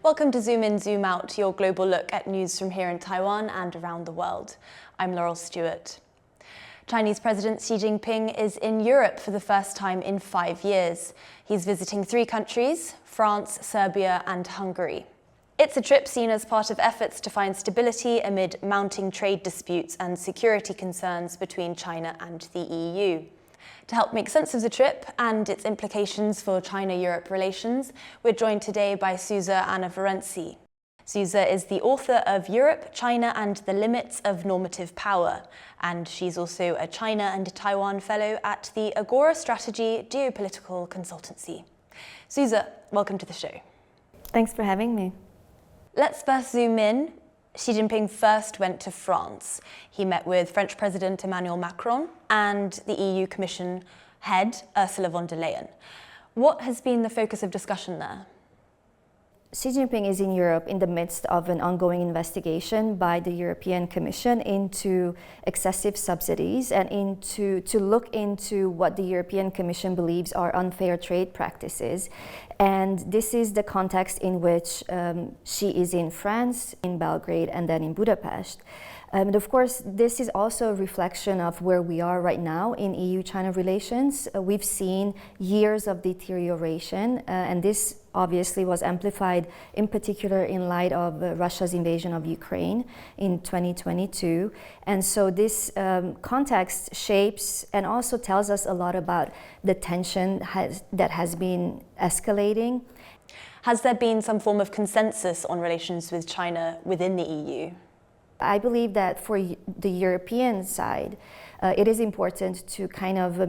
Welcome to Zoom In, Zoom Out, your global look at news from here in Taiwan and around the world. I'm Laurel Stewart. Chinese President Xi Jinping is in Europe for the first time in 5 years. He's visiting 3 countries, France, Serbia and Hungary. It's a trip seen as part of efforts to find stability amid mounting trade disputes and security concerns between China and the EU. To help make sense of the trip and its implications for China-Europe relations, we're joined today by Zsuzsa Anna Ferenczy. Zsuzsa is the author of Europe, China and the Limits of Normative Power, and she's also a China and Taiwan Fellow at the Agora Strategy geopolitical consultancy. Zsuzsa, welcome to the show. Thanks for having me. Let's first zoom in. Xi Jinping first went to France. He met with French President Emmanuel Macron and the EU Commission head Ursula von der Leyen. What has been the focus of discussion there? Xi Jinping is in Europe in the midst of an ongoing investigation by the European Commission into excessive subsidies and to look into what the European Commission believes are unfair trade practices. And this is the context in which Xi is in France, in Belgrade, and then in Budapest. And of course, this is also a reflection of where we are right now in EU-China relations. We've seen years of deterioration, and this obviously was amplified in particular in light of Russia's invasion of Ukraine in 2022. And so this context shapes and also tells us a lot about the tension that has been escalating. Has there been some form of consensus on relations with China within the EU? I believe that for the European side, it is important to kind of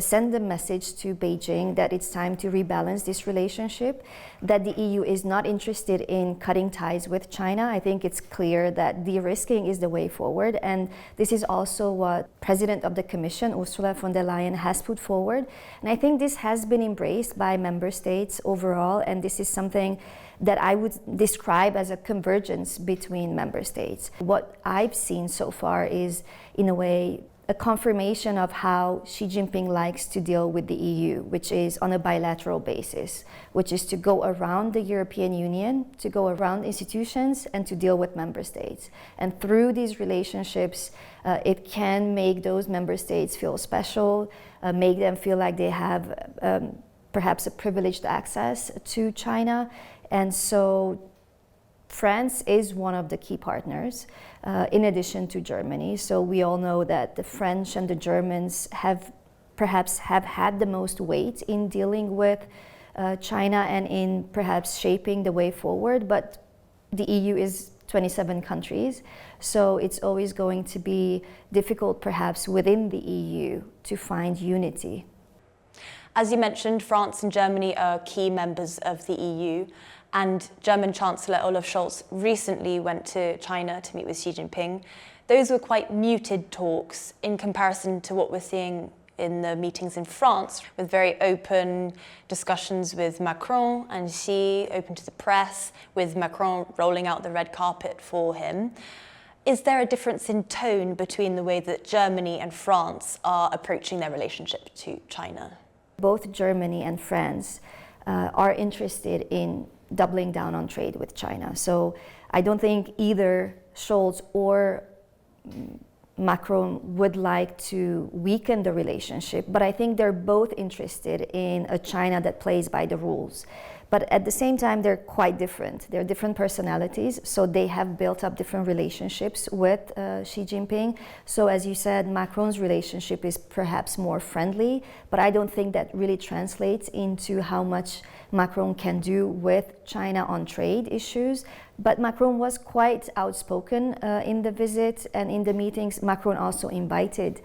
send the message to Beijing that it's time to rebalance this relationship, that the EU is not interested in cutting ties with China. I think it's clear that de-risking is the way forward, and this is also what President of the Commission, Ursula von der Leyen, has put forward. And I think this has been embraced by member states overall, and this is something that I would describe as a convergence between member states. What I've seen so far is, in a way, a confirmation of how Xi Jinping likes to deal with the EU, which is on a bilateral basis, which is to go around the European Union, to go around institutions, and to deal with member states. And through these relationships, it can make those member states feel special, make them feel like they have perhaps a privileged access to China. And so France is one of the key partners, in addition to Germany. So we all know that the French and the Germans have had the most weight in dealing with China and in perhaps shaping the way forward. But the EU is 27 countries, so it's always going to be difficult perhaps within the EU to find unity. As you mentioned, France and Germany are key members of the EU. And German Chancellor Olaf Scholz recently went to China to meet with Xi Jinping. Those were quite muted talks in comparison to what we're seeing in the meetings in France, with very open discussions with Macron and Xi, open to the press, with Macron rolling out the red carpet for him. Is there a difference in tone between the way that Germany and France are approaching their relationship to China? Both Germany and France are interested in doubling down on trade with China. So I don't think either Scholz or Macron would like to weaken the relationship, but I think they're both interested in a China that plays by the rules. But at the same time, they're quite different. They're different personalities, so they have built up different relationships with Xi Jinping. So as you said, Macron's relationship is perhaps more friendly, but I don't think that really translates into how much Macron can do with China on trade issues. But Macron was quite outspoken in the visit and in the meetings. Macron also invited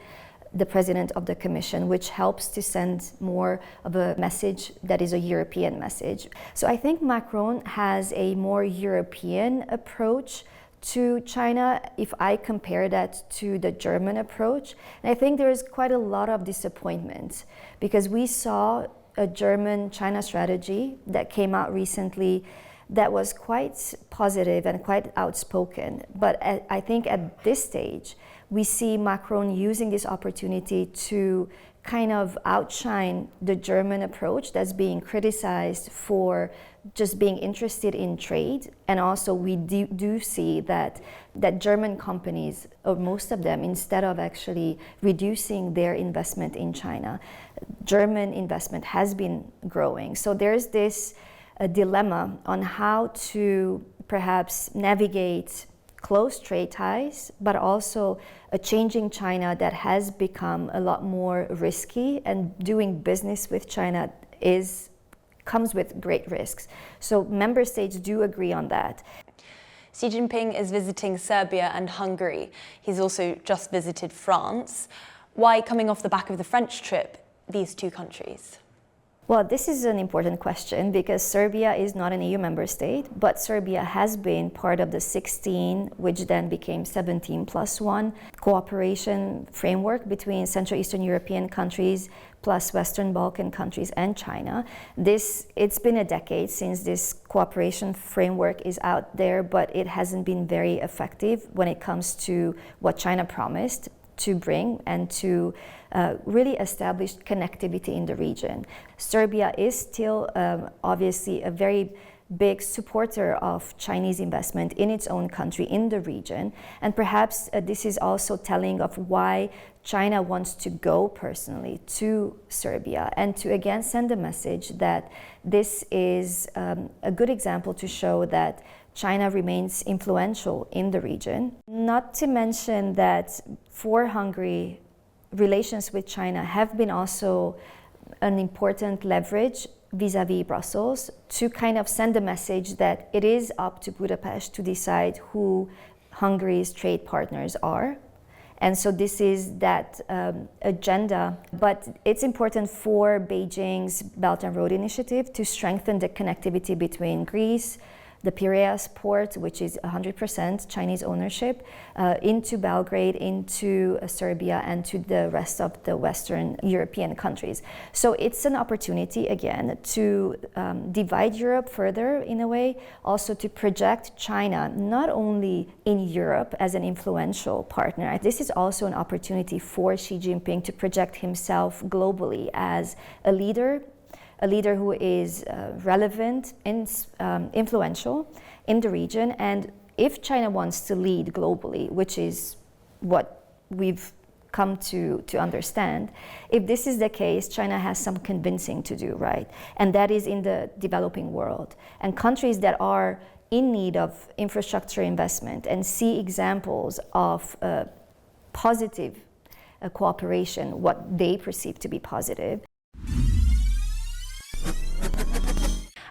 the President of the Commission, which helps to send more of a message that is a European message. So I think Macron has a more European approach to China if I compare that to the German approach. And I think there is quite a lot of disappointment because we saw a German China strategy that came out recently that was quite positive and quite outspoken. But I think at this stage, we see Macron using this opportunity to kind of outshine the German approach that's being criticized for just being interested in trade, and also we do see that German companies, or most of them, instead of actually reducing their investment in China, German investment has been growing. So there's this dilemma on how to perhaps navigate close trade ties, but also a changing China that has become a lot more risky, and doing business with China comes with great risks. So member states do agree on that. Xi Jinping is visiting Serbia and Hungary. He's also just visited France. Why, coming off the back of the French trip, these two countries? Well, this is an important question because Serbia is not an EU member state, but Serbia has been part of the 16, which then became 17+1 cooperation framework between Central Eastern European countries plus Western Balkan countries and China. It's been a decade since this cooperation framework is out there, but it hasn't been very effective when it comes to what China promised to bring and to really establish connectivity in the region. Serbia is still obviously a very big supporter of Chinese investment in its own country, in the region, and perhaps this is also telling of why China wants to go personally to Serbia and to again send a message that this is a good example to show that China remains influential in the region. Not to mention that for Hungary, relations with China have been also an important leverage vis-a-vis Brussels to kind of send a message that it is up to Budapest to decide who Hungary's trade partners are. And so this is that agenda, but it's important for Beijing's Belt and Road Initiative to strengthen the connectivity between Greece, the Piraeus port, which is 100% Chinese ownership, into Belgrade, into Serbia, and to the rest of the Western European countries. So it's an opportunity, again, to divide Europe further in a way, also to project China not only in Europe as an influential partner. This is also an opportunity for Xi Jinping to project himself globally as a leader who is relevant and influential in the region. And if China wants to lead globally, which is what we've come to understand, if this is the case, China has some convincing to do, right? And that is in the developing world. And countries that are in need of infrastructure investment and see examples of positive cooperation, what they perceive to be positive.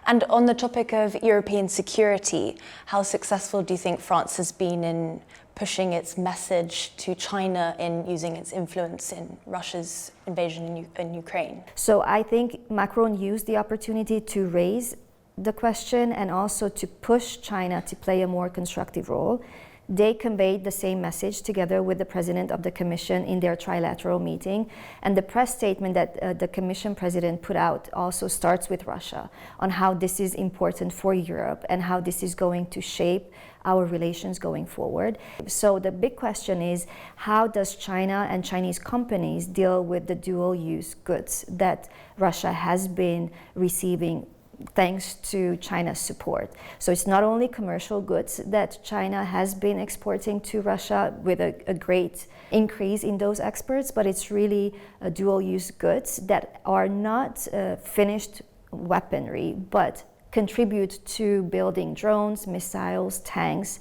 And on the topic of European security, how successful do you think France has been in pushing its message to China in using its influence in Russia's invasion in Ukraine? So I think Macron used the opportunity to raise the question and also to push China to play a more constructive role. They conveyed the same message together with the president of the Commission in their trilateral meeting. And the press statement that the Commission president put out also starts with Russia on how this is important for Europe and how this is going to shape our relations going forward. So the big question is, how does China and Chinese companies deal with the dual-use goods that Russia has been receiving thanks to China's support? So it's not only commercial goods that China has been exporting to Russia with a great increase in those exports, but it's really dual-use goods that are not finished weaponry, but contribute to building drones, missiles, tanks,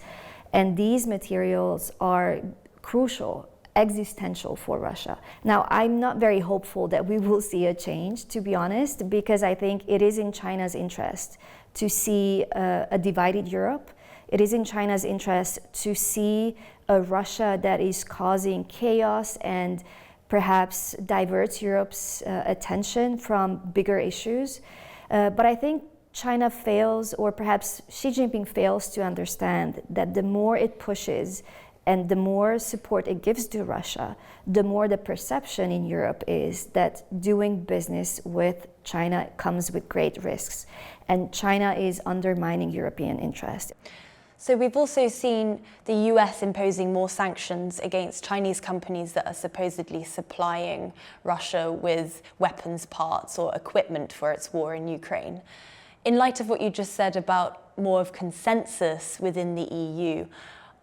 and these materials are crucial, existential for Russia. Now, I'm not very hopeful that we will see a change, to be honest, because I think it is in China's interest to see a divided Europe. It is in China's interest to see a Russia that is causing chaos and perhaps diverts Europe's attention from bigger issues. But I think China fails, or perhaps Xi Jinping fails to understand that the more it pushes and the more support it gives to Russia, the more the perception in Europe is that doing business with China comes with great risks. And China is undermining European interest. So we've also seen the US imposing more sanctions against Chinese companies that are supposedly supplying Russia with weapons parts or equipment for its war in Ukraine. In light of what you just said about more of consensus within the EU,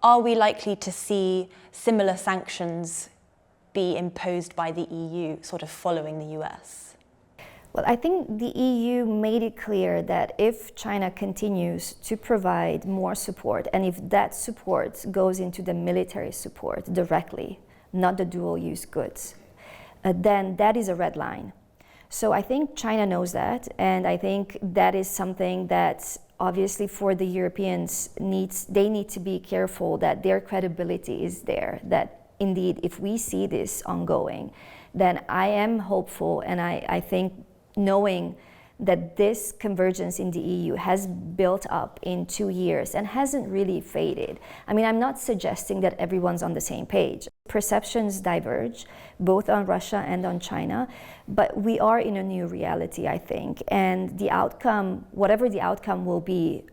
are we likely to see similar sanctions be imposed by the EU, sort of following the US? Well, I think the EU made it clear that if China continues to provide more support, and if that support goes into the military support directly, not the dual-use goods, then that is a red line. So I think China knows that, and I think that is something that obviously for the Europeans they need to be careful that their credibility is there, that indeed if we see this ongoing, then I am hopeful, and I think knowing that this convergence in the EU has built up in 2 years and hasn't really faded. I mean, I'm not suggesting that everyone's on the same page. Perceptions diverge, both on Russia and on China, but we are in a new reality, I think, and the outcome, whatever the outcome will be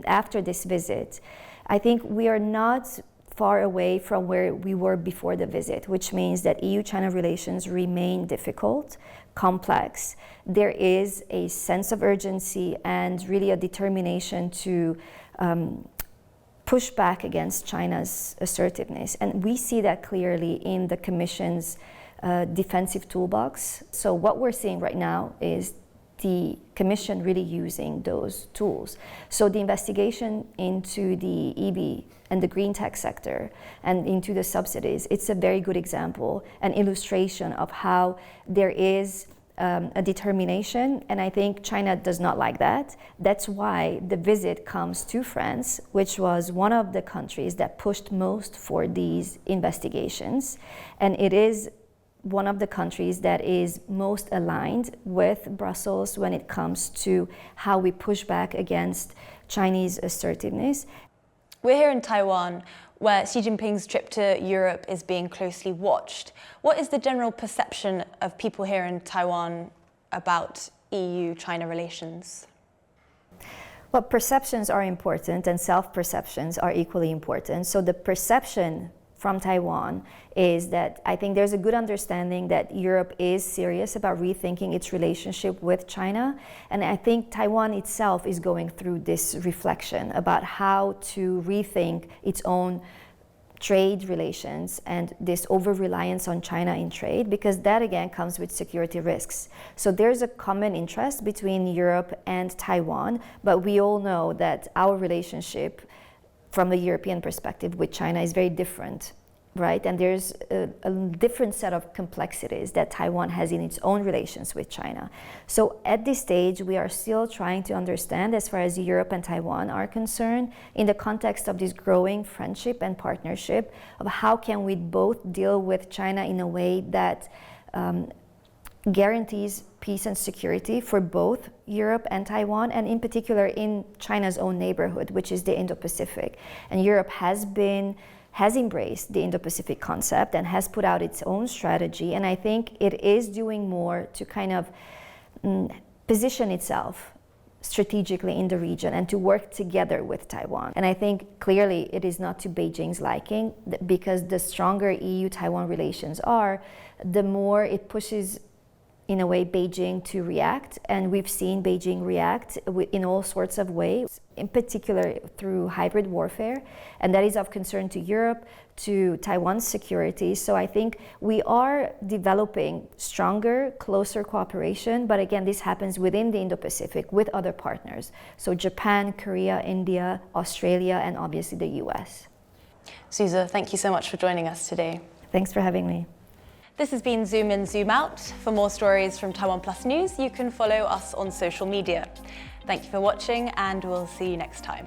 after this visit, I think we are not far away from where we were before the visit, which means that EU-China relations remain difficult, complex. There is a sense of urgency and really a determination to push back against China's assertiveness. And we see that clearly in the Commission's defensive toolbox. So what we're seeing right now is the Commission really using those tools. So the investigation into the EB and the green tech sector and into the subsidies, it's a very good example, an illustration of how there is a determination, and I think China does not like that. That's why the visit comes to France, which was one of the countries that pushed most for these investigations, and it is one of the countries that is most aligned with Brussels when it comes to how we push back against Chinese assertiveness. We're here in Taiwan, where Xi Jinping's trip to Europe is being closely watched. What is the general perception of people here in Taiwan about EU-China relations? Well, perceptions are important and self-perceptions are equally important. So the perception from Taiwan is that I think there's a good understanding that Europe is serious about rethinking its relationship with China. And I think Taiwan itself is going through this reflection about how to rethink its own trade relations and this over-reliance on China in trade, because that again comes with security risks. So there's a common interest between Europe and Taiwan, but we all know that our relationship from the European perspective with China is very different, right? And there's a different set of complexities that Taiwan has in its own relations with China. So at this stage, we are still trying to understand, as far as Europe and Taiwan are concerned, in the context of this growing friendship and partnership, of how can we both deal with China in a way that guarantees peace and security for both Europe and Taiwan, and in particular in China's own neighborhood, which is the Indo-Pacific. And Europe has embraced the Indo-Pacific concept and has put out its own strategy, and I think it is doing more to kind of position itself strategically in the region and to work together with Taiwan. And I think clearly it is not to Beijing's liking, because the stronger EU-Taiwan relations are, the more it pushes in a way Beijing to react, and we've seen Beijing react in all sorts of ways, in particular through hybrid warfare, and that is of concern to Europe, to Taiwan's security. So I think we are developing stronger, closer cooperation, but again, this happens within the Indo-Pacific with other partners. So Japan, Korea, India, Australia, and obviously the US. Zsuzsa, thank you so much for joining us today. Thanks for having me. This has been Zoom In, Zoom Out. For more stories from TaiwanPlus News, you can follow us on social media. Thank you for watching, and we'll see you next time.